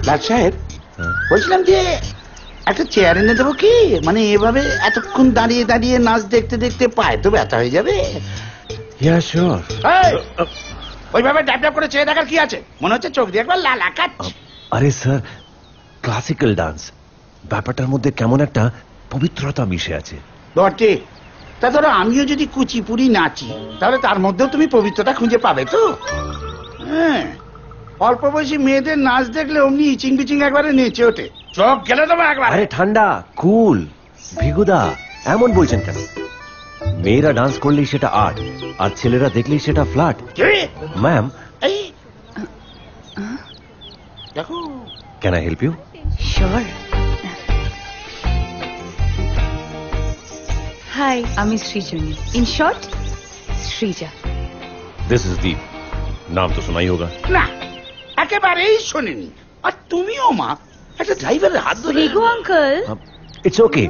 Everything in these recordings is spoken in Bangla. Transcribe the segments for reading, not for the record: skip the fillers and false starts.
লাট সাহেব, বলছিলাম যে একটা চেয়ার এনে দেবো কি? মানে এভাবে এতক্ষণ দাঁড়িয়ে দাঁড়িয়ে নাচ দেখতে দেখতে পায়ে তো ব্যথা হয়ে যাবে। ওইভাবে ড্যাপ ড্যাপ করে চেয়ে দেখার কি আছে? মনে হচ্ছে চোখ দিয়ে একবার লাল আকাশ। আরে স্যার, ক্লাসিক্যাল ডান্স, ব্যাপারটার মধ্যে কেমন একটা পবিত্রতা মিশে আছে। বটে, তা ধরো আমিও যদি কুচিপুরি নাচি তাহলে তার মধ্যেও তুমি পবিত্রতা খুঁজে পাবে তো? হ্যাঁ, অল্প বয়সী মেয়েদের নাচ দেখলে অমনি ইচিং বিচিং একবারে নেচে ওঠে, চোখ গেলে দেবো একবার। আরে ঠান্ডা, কুল, ভিগুদা, এমন বলছেন কেন? মেয়েরা ডান্স করলেই সেটা আর্ট, আর ছেলেরা দেখলেই সেটা ফ্ল্যাট। ম্যাম, দেখো, can I help you? Sure. Hi, আমি Srijani, in short Srija. This is Deep. নাম তো শোনাই হোগা। না, একেবারেই শোনেনি। আর তুমিও মা একটা ড্রাইভারের হাত ধরে। রিগু আঙ্কেল, ইটস ওকে।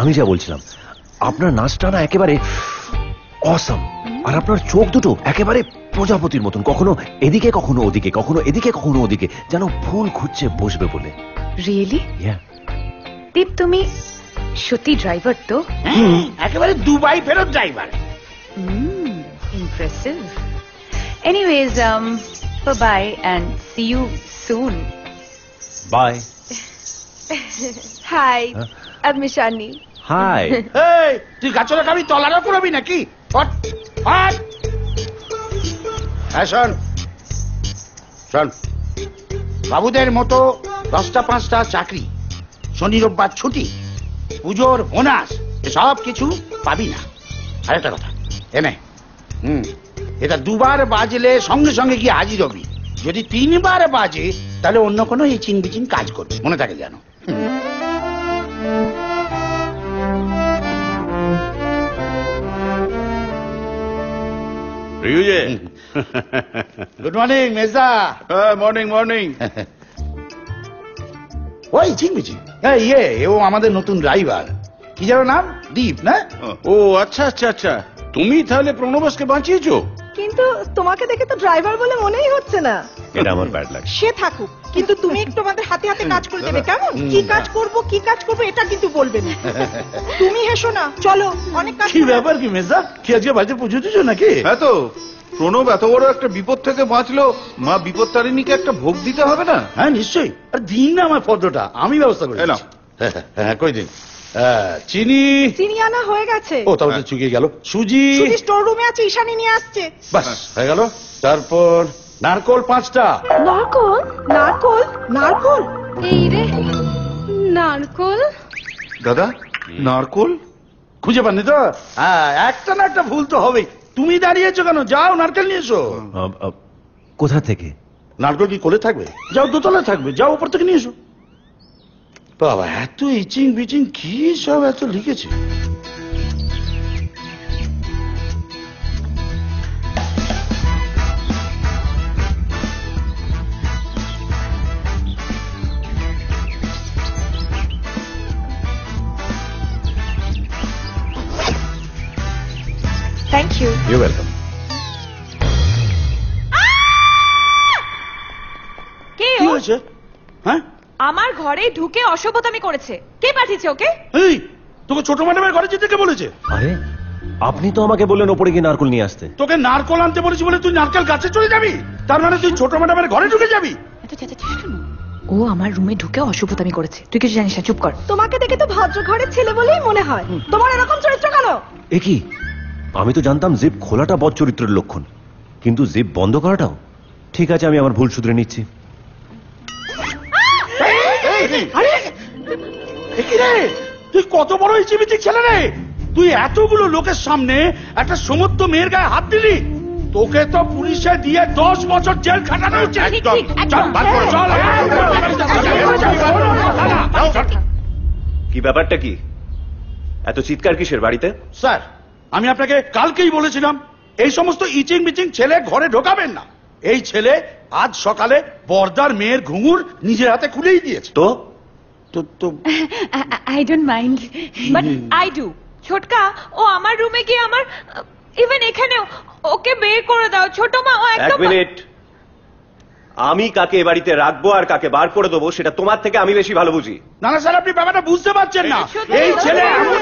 আমি যা বলছিলাম, আপনার নাচটা না একেবারে অসাম, আর আপনার চোখ দুটো একেবারে প্রজাপতির মতন, কখনো এদিকে কখনো ওদিকে, কখনো এদিকে কখনো ওদিকে, যেন ফুল খুঁজছে বসবে বলে। রিয়েলি? দীপ, তুমি সত্যি ড্রাইভার তো? একেবারে দুবাই ফেরত driver. Impressive. Anyways, bye and see you soon. Bye. Hi, আমি শানি। হাই। এই, তুই গাছরা খাবি, তলারও পুরবি নাকি? ফট ফট। হ্যাঁ, শোন শোন, বাবুদের মতো 10টা 5টা চাকরি, শনি রোববার ছুটি, পুজোর বোনাস, এসব কিছু পাবি না। আরেকটা কথা, এনে এটা 2বার বাজলে সঙ্গে সঙ্গে গিয়ে হাজির হবি। যদি 3বার বাজে তাহলে অন্য কোনো ইচিং বিচিং কাজ করবে, মনে থাকে যেন। গুড মর্নিং মেজদা। Morning morning. ওই ইচিং বিচিং, ও আমাদের নতুন ড্রাইভার। কি যেন নাম? দীপ না? ও আচ্ছা আচ্ছা আচ্ছা, তুমি তাহলে প্রণবাসকে বাঁচিয়েছো? কিন্তু তোমাকে দেখে তো ড্রাইভার বলে মনেই হচ্ছে না। এটা আমার ব্যাড লাগে। সে থাকুক, কিন্তু তুমি একটু আমাদের হাতে হাতে কাজ করে দেবে কেমন? কি কাজ করব এটা কিন্তু বলবে না। তুমি হেসো না, চলো অনেক কাজ। কি ব্যাপার কি মেজদা, কি আজকে বাড়িতে পুজো দিচ্ছ নাকি? হ্যাঁ তো, প্রণব এত বড় একটা বিপদ থেকে বাঁচলো, মা বিপদ তারিণীকে একটা ভোগ দিতে হবে না? হ্যাঁ নিশ্চয়ই। আর দিন না আমার পদ্মটা, আমি ব্যবস্থা করে দিচ্ছি। হ্যাঁ, কই দিন। চিনি চিনি আনা হয়ে গেছে। ও, তাহলে চুকিয়ে গেল। সুজি স্টোর রুমে আছে, ঈশানী নিয়ে আসছে। বাস হয়ে গেল। তারপর নারকোল 5টা। নারকোল নারকোল নারকোল, এই রে নারকোল। দাদা, নারকোল খুঁজে পাননি তো? হ্যাঁ, একটা না একটা ভুল তো হবেই। তুমি দাঁড়িয়েছো কেন? যাও নারকেল নিয়ে এসো। কোথা থেকে? নারকেল কি কোলে থাকবে? যাও, দোতলায় থাকবে, যাও উপর থেকে নিয়ে এসো। বাবা, এত ইচিং বিচিং কি সব এত লিখেছে। Thank you. You welcome. কে কি ও? হয়েছে? হ্যাঁ, আমার ঘরে ঢুকে অসভ্যতামি করেছে। কে পাঠিয়েছে ওকে? এই তোকে ছোট ম্যাডামের ঘরে যেতে কে বলেছে? আরে, আপনি তো আমাকে বললেন ওপরে গিয়ে নারকল নিয়ে আসতে। তোকে নারকল আনতে বলেছি বলে তুই নারকেল গাছে চলে যাবি? তার মানে তুই ছোট ম্যাডামের ঘরে ঢুকে যাবি? ও আমার রুমে ঢুকে অসভ্যতামি করেছে। তুই কিছু জানিস না, চুপ কর। তোমাকে দেখে তো ভদ্র ঘরের ছেলে বলেই মনে হয়। তোমার এরকম চরিত্র কেন? এ কি, আমি তো জানতাম জিপ খোলাটা বদ চরিত্রের লক্ষণ, কিন্তু জিপ বন্ধ করাটাও। ঠিক আছে, আমি আমার ভুল শুধরে নিচ্ছি। তুই কত বড় ইচিবিচি ছেলে রে! তুই এতগুলো লোকের সামনে একটা সমস্ত মেয়ের গায়ে হাত দিলি। তোকে তো পুলিশে দিয়ে 10 বছর জেল খাটানো উচিত। কি ব্যাপারটা কি? এত চিৎকার কিসের বাড়িতে? স্যার, আমি আপনাকে কালকেই বলেছিলাম এই সমস্ত ইচিং বিচিং ছেলে ঘরে ঢোকাবেন না। এই ছেলে আজ সকালে বর্দার মেয়ের ঘুঙুর নিজের হাতে খুলেই দিয়েছে। তো I don't mind, but I do. ছোটকা, ও আমার রুমে গিয়ে আমার, ইভেন এখানেও, ওকে বের করে দাও। ছোট মা, ও একদম। এক মিনিট, আমি কাকে এ বাড়িতে রাখবো আর কাকে বার করে দেবো সেটা তোমার থেকে আমি বেশি ভালো বুঝি। না না স্যার, আপনি ব্যাপারটা বুঝতে পারছেন না। এই ছেলে এমন